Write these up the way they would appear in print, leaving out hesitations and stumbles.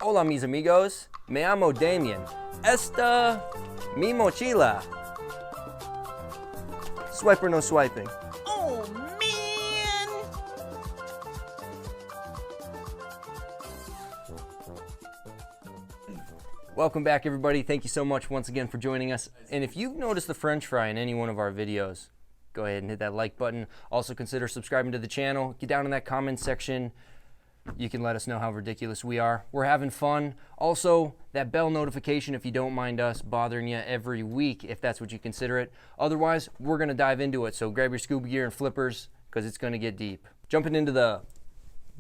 Hola mis amigos, me llamo Dameon. Esta mi mochila. Swipe or no swiping? Oh, man! Welcome back, everybody. Thank you so much once again for joining us. And if you've noticed the French fry in any one of our videos, go ahead and hit that like button. Also consider subscribing to the channel. Get down in that comment section. You can let us know how ridiculous we are. We're having fun. Also, that bell notification if you don't mind us bothering you every week, if that's what you consider it. Otherwise, we're going to dive into it. So grab your scuba gear and flippers because it's going to get deep. Jumping into the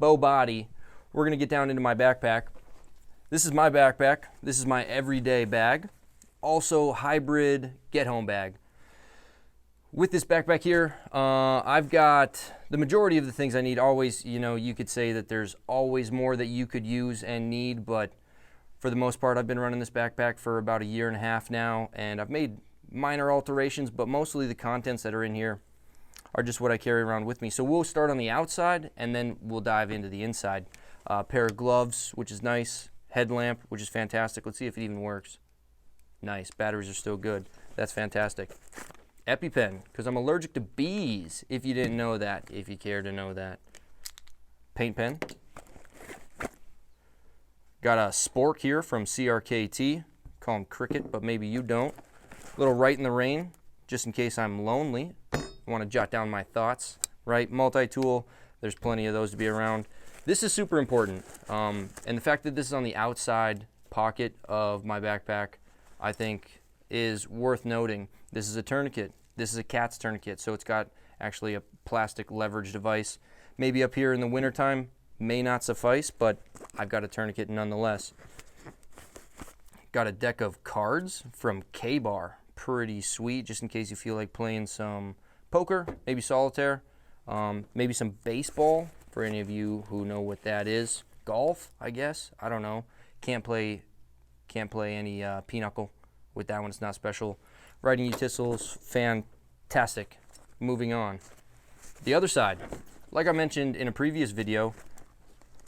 bow body, we're going to get down into my backpack. This is my backpack. This is my everyday bag. Also, hybrid get-home bag. With this backpack here, I've got the majority of the things I need. Always, you could say that there's always more that you could use and need, but for the most part, I've been running this backpack for about a year and a half now, and I've made minor alterations, but mostly the contents that are in here are just what I carry around with me. So we'll start on the outside, and then we'll dive into the inside. Pair of gloves, which is nice. Headlamp, which is fantastic. Let's see if it even works. Nice. Batteries are still good. That's fantastic. EpiPen, because I'm allergic to bees, if you didn't know that, if you care to know that. Paint pen. Got a spork here from CRKT. Call him Cricket, but maybe you don't. Little Right in the Rain, just in case I'm lonely. I want to jot down my thoughts, right? Multi-tool, there's plenty of those to be around. This is super important, and the fact that this is on the outside pocket of my backpack, I think, is worth noting. This is a tourniquet. This is a cat's tourniquet, so it's got actually a plastic leverage device. Maybe up here in the wintertime may not suffice, but I've got a tourniquet nonetheless. Got a deck of cards from K-Bar. Pretty sweet, just in case you feel like playing some poker, maybe solitaire, maybe some baseball, for any of you who know what that is. Golf, I guess. I don't know. Can't play any pinochle with that one. It's not special. Writing utensils, fantastic. Moving on. The other side, like I mentioned in a previous video,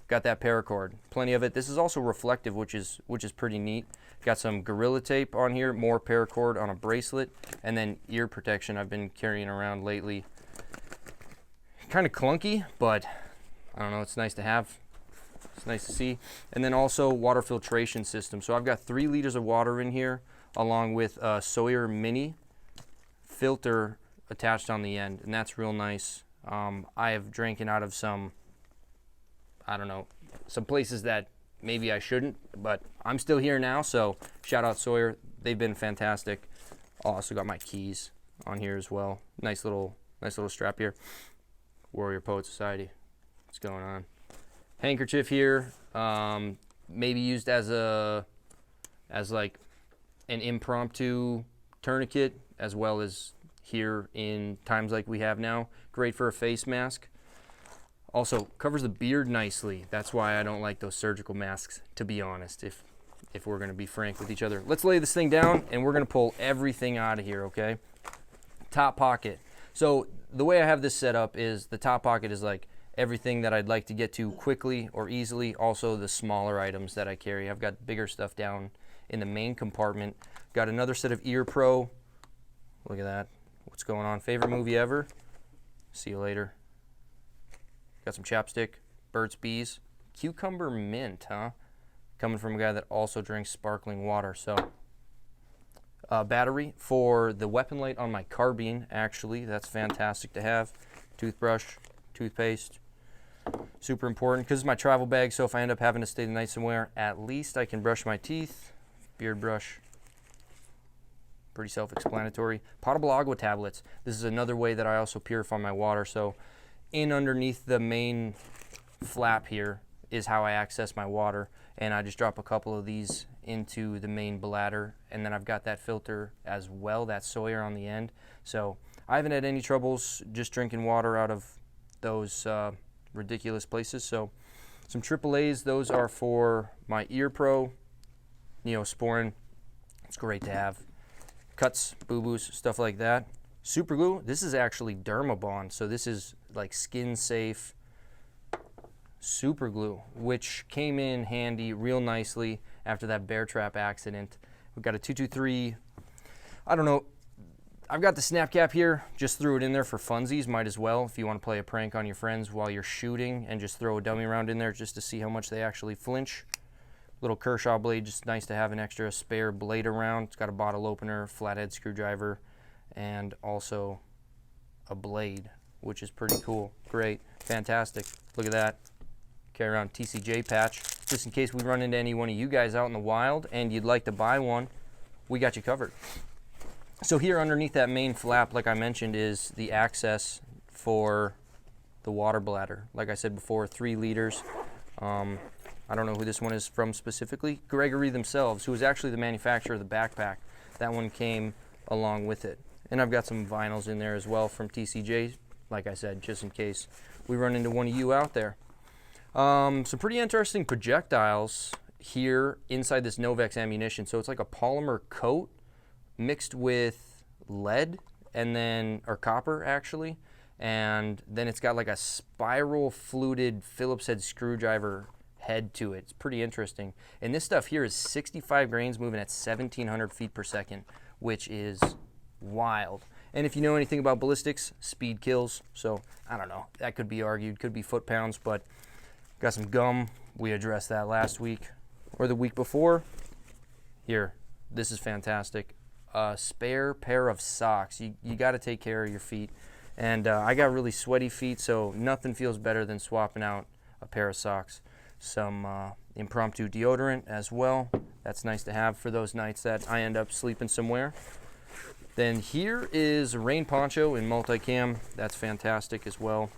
got that paracord. Plenty of it. This is also reflective, which is pretty neat. Got some Gorilla Tape on here, more paracord on a bracelet, and then ear protection I've been carrying around lately. Kind of clunky, but I don't know, it's nice to have. It's nice to see. And then also water filtration system. So I've got 3 liters of water in here, along with a Sawyer Mini filter attached on the end, and that's real nice. I have drinking out of some, I don't know, some places that maybe I shouldn't, but I'm still here now, so shout out Sawyer. They've been fantastic. Also got my keys on here as well. Nice little strap here. Warrior Poet Society. What's going on? Handkerchief here, maybe used as like an impromptu tourniquet, as well as here in times like we have now. Great for a face mask. Also covers the beard nicely. That's why I don't like those surgical masks, to be honest, if we're going to be frank with each other. Let's lay this thing down and we're going to pull everything out of here, okay? Top pocket. So the way I have this set up is the top pocket is like everything that I'd like to get to quickly or easily. Also the smaller items that I carry. I've got bigger stuff down in the main compartment. Got another set of Ear Pro. Look at that. What's going on? Favorite movie ever? See you later. Got some chapstick. Burt's Bees. Cucumber mint, huh? Coming from a guy that also drinks sparkling water. So battery for the weapon light on my carbine, actually. That's fantastic to have. Toothbrush, toothpaste. Super important because it's my travel bag, so if I end up having to stay the night somewhere, at least I can brush my teeth. Beard brush. Pretty self-explanatory. Potable agua tablets. This is another way that I also purify my water. So in underneath the main flap here is how I access my water, and I just drop a couple of these into the main bladder, and then I've got that filter as well, that Sawyer on the end. So I haven't had any troubles just drinking water out of those ridiculous places. So some AAAs, those are for my Ear Pro, Neosporin. It's great to have. Cuts, boo-boos, stuff like that. Super glue, this is actually Dermabond, so this is like skin safe, super glue, which came in handy real nicely after that bear trap accident. We've got a 223, I don't know, I've got the snap cap here, just threw it in there for funsies, might as well if you want to play a prank on your friends while you're shooting and just throw a dummy round in there just to see how much they actually flinch. Little Kershaw blade, just nice to have an extra spare blade around. It's got a bottle opener, flathead screwdriver, and also a blade, which is pretty cool. Great, fantastic. Look at that. Carry around TCJ patch, just in case we run into any one of you guys out in the wild and you'd like to buy one, we got you covered. So here underneath that main flap, like I mentioned, is the access for the water bladder. Like I said before, 3 liters. I don't know who this one is from specifically. Gregory themselves, who was actually the manufacturer of the backpack. That one came along with it. And I've got some vinyls in there as well from TCJ, like I said, just in case we run into one of you out there. Some pretty interesting projectiles here inside this Novex ammunition. So it's like a polymer coat mixed with lead and then, or copper actually, and then it's got like a spiral fluted Phillips head screwdriver head to it. It's pretty interesting. And this stuff here is 65 grains moving at 1,700 feet per second, which is wild. And if you know anything about ballistics, speed kills. So I don't know, that could be argued, could be foot pounds, but got some gum. We addressed that last week or the week before. Here, this is fantastic. A spare pair of socks. You got to take care of your feet. And I got really sweaty feet, so nothing feels better than swapping out a pair of socks. Some impromptu deodorant as well. That's nice to have for those nights that I end up sleeping somewhere. Then here is a rain poncho in multicam. That's fantastic as well.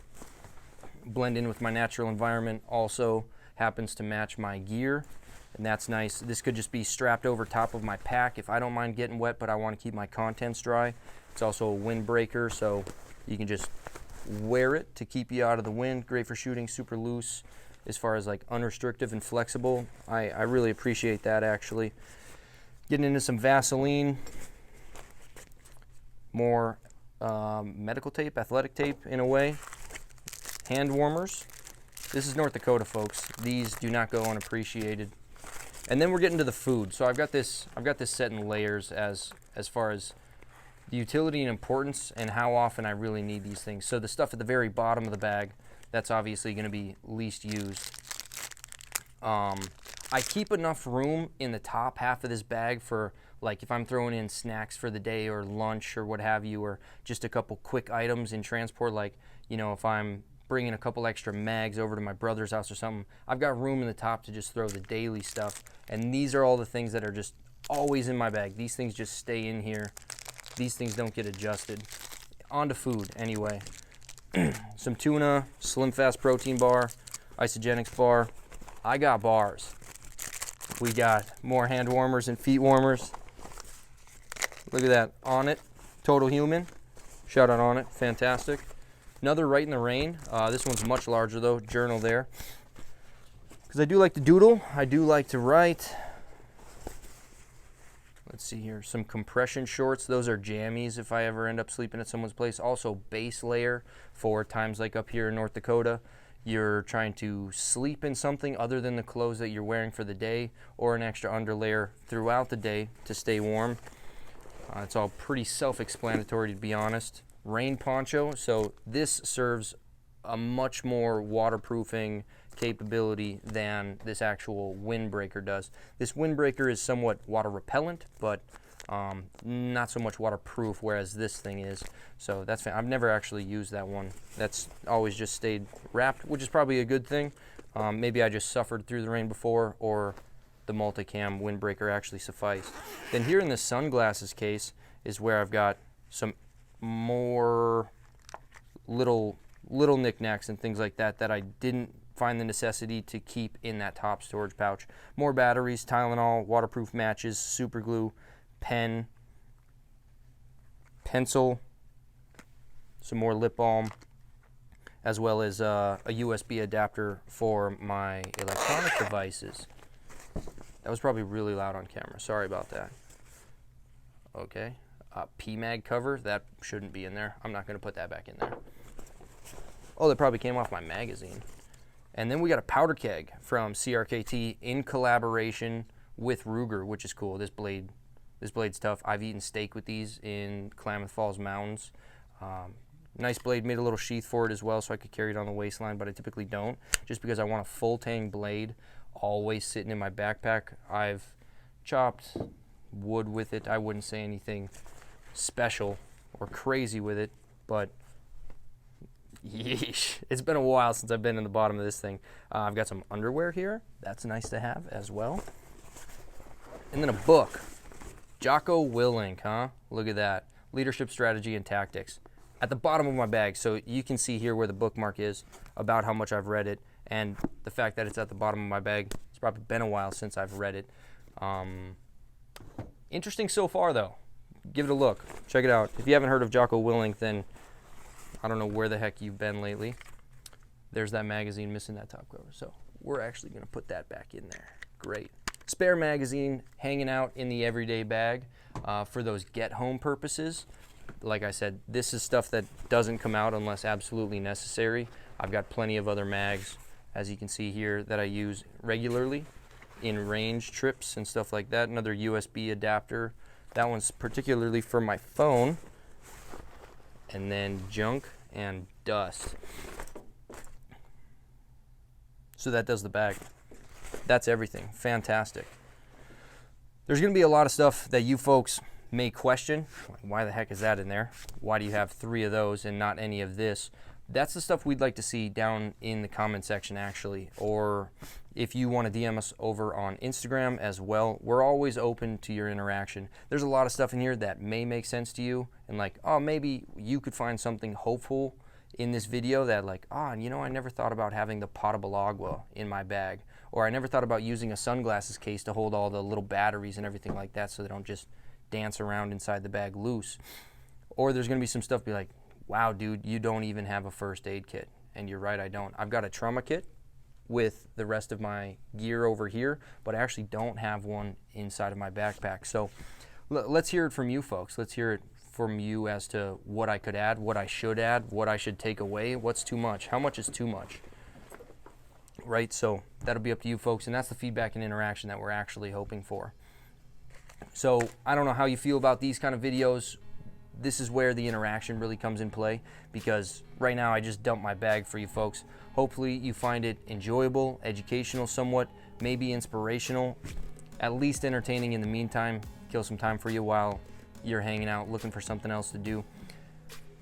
Blend in with my natural environment. Also happens to match my gear, and that's nice. This could just be strapped over top of my pack if I don't mind getting wet, but I want to keep my contents dry. It's also a windbreaker, so you can just wear it to keep you out of the wind. Great for shooting, super loose as far as like unrestricted and flexible. I really appreciate that actually. Getting into some Vaseline, more medical tape, athletic tape in a way. Hand warmers. This is North Dakota, folks. These do not go unappreciated. And then we're getting to the food. So I've got this set in layers as far as the utility and importance and how often I really need these things. So the stuff at the very bottom of the bag, that's obviously going to be least used. I keep enough room in the top half of this bag for, like, if I'm throwing in snacks for the day or lunch or what have you, or just a couple quick items in transport, like, you know, if I'm bringing a couple extra mags over to my brother's house or something, I've got room in the top to just throw the daily stuff. And these are all the things that are just always in my bag. These things just stay in here. These things don't get adjusted. On to food anyway. Some tuna, Slim Fast protein bar, Isogenics bar. I got bars. We got more hand warmers and feet warmers. Look at that, On It, Total Human. Shout out On It, fantastic. Another Right in the Rain. This one's much larger though, journal there. Because I do like to doodle, I do like to write. Let's see here, some compression shorts. Those are jammies if I ever end up sleeping at someone's place. Also base layer for times like up here in North Dakota. You're trying to sleep in something other than the clothes that you're wearing for the day, or an extra underlayer throughout the day to stay warm. It's all pretty self-explanatory, to be honest. Rain poncho, so this serves a much more waterproofing capability than this actual windbreaker does. This windbreaker is somewhat water repellent, but not so much waterproof, whereas this thing is. So that's I've never actually used that one. That's always just stayed wrapped, which is probably a good thing. Maybe I just suffered through the rain before, or the multicam windbreaker actually sufficed. Then here in the sunglasses case is where I've got some more little knickknacks and things like that that I didn't find the necessity to keep in that top storage pouch. More batteries, Tylenol, waterproof matches, super glue, pen, pencil, some more lip balm, as well as a USB adapter for my electronic devices. That was probably really loud on camera. Sorry about that. Okay. PMAG cover, that shouldn't be in there. I'm not going to put that back in there. Oh, that probably came off my magazine. And then we got a powder keg from CRKT in collaboration with Ruger, which is cool. This blade's tough. I've eaten steak with these in Klamath Falls Mountains. Nice blade, made a little sheath for it as well so I could carry it on the waistline, but I typically don't, just because I want a full tang blade always sitting in my backpack. I've chopped wood with it. I wouldn't say anything special or crazy with it, but yeesh, it's been a while since I've been in the bottom of this thing. I've got some underwear here. That's nice to have as well. And then a book. Jocko Willink, huh? Look at that. Leadership Strategy and Tactics. At the bottom of my bag, so you can see here where the bookmark is about how much I've read it, and the fact that it's at the bottom of my bag. It's probably been a while since I've read it. Interesting so far, though. Give it a look. Check it out. If you haven't heard of Jocko Willink, then I don't know where the heck you've been lately. There's that magazine missing that top cover, so we're actually going to put that back in there. Great. Spare magazine hanging out in the everyday bag for those get-home purposes. Like I said, this is stuff that doesn't come out unless absolutely necessary. I've got plenty of other mags, as you can see here, that I use regularly in range trips and stuff like that. Another USB adapter. That one's particularly for my phone. And then junk and dust. So that does the bag. That's everything. Fantastic. There's going to be a lot of stuff that you folks may question. Like, why the heck is that in there? Why do you have 3 of those and not any of this? That's the stuff we'd like to see down in the comment section, actually. Or if you want to DM us over on Instagram as well, we're always open to your interaction. There's a lot of stuff in here that may make sense to you, and like, oh, maybe you could find something hopeful in this video that like, oh, you know, I never thought about having the potable agua in my bag, or I never thought about using a sunglasses case to hold all the little batteries and everything like that so they don't just dance around inside the bag loose. Or there's going to be some stuff be like, wow, dude, you don't even have a first aid kit. And you're right, I don't. I've got a trauma kit with the rest of my gear over here, but I actually don't have one inside of my backpack. So let's hear it from you folks. Let's hear it from you as to what I could add, what I should add, what I should take away, what's too much, how much is too much, right? So that'll be up to you folks, and that's the feedback and interaction that we're actually hoping for. So I don't know how you feel about these kind of videos. This is where the interaction really comes in play, because right now I just dumped my bag for you folks. Hopefully you find it enjoyable, educational somewhat, maybe inspirational, at least entertaining in the meantime. Kill some time for you while you're hanging out looking for something else to do.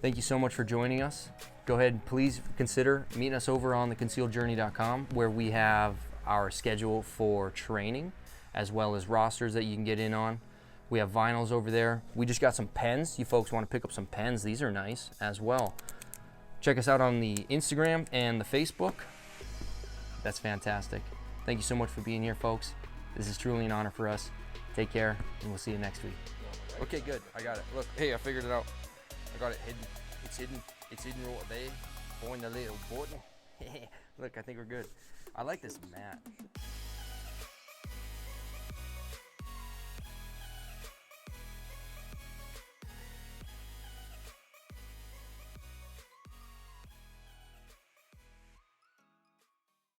Thank you so much for joining us. Go ahead and please consider meeting us over on theconcealedjourney.com, where we have our schedule for training as well as rosters that you can get in on. We have vinyls over there. We just got some pens. You folks want to pick up some pens, these are nice as well. Check us out on the Instagram and the Facebook. That's fantastic. Thank you so much for being here, folks. This is truly an honor for us. Take care, and we'll see you next week. Okay, good. I got it. Look, hey, I figured it out. I got it hidden. It's hidden. It's hidden right there. Behind the little button. Look, I think we're good. I like this mat.